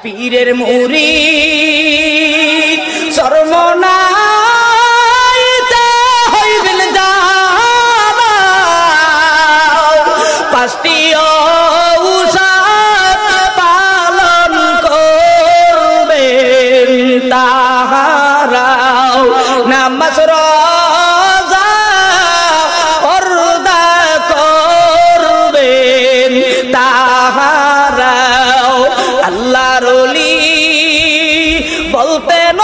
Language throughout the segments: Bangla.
পীরের মুরিদ সর্বনাইতে হইবেন জানা পাঁচটি ঔষধ পালন করবেন তাহারাও নামাজ রোজা পর্দা করবেন তাহারাও আল্লাহর ওলি বলতেন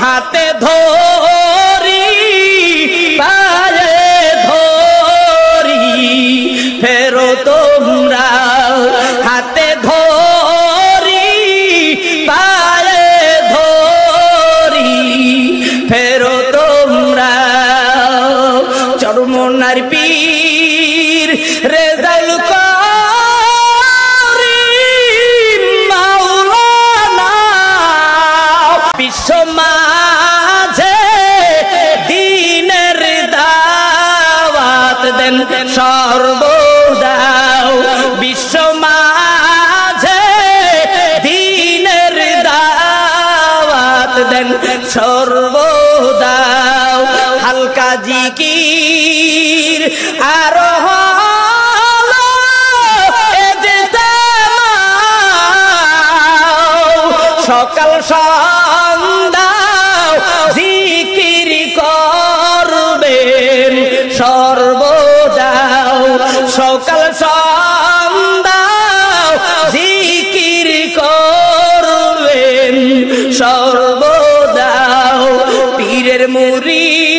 হাতে ধরি পায়ে ধরি ফেরো তোমরা হাতে ধরি পায়ে ধরি ফেরো তোমরা চরমনার পীর রেজাউল করিম মাওলানা বিশ্ব মাঝে দ্বীনের দাওয়াত দেন সর্বদাও বিশ্ব মাঝে দ্বীনের দাওয়াত দেন সর্বদাও হালকা জিকির আরো সকাল সন্ধ্যা জিকির করবেন সর্বদাও সকাল সন্ধ্যা জিকির করবেন সর্বদাও পীরের মুরিদ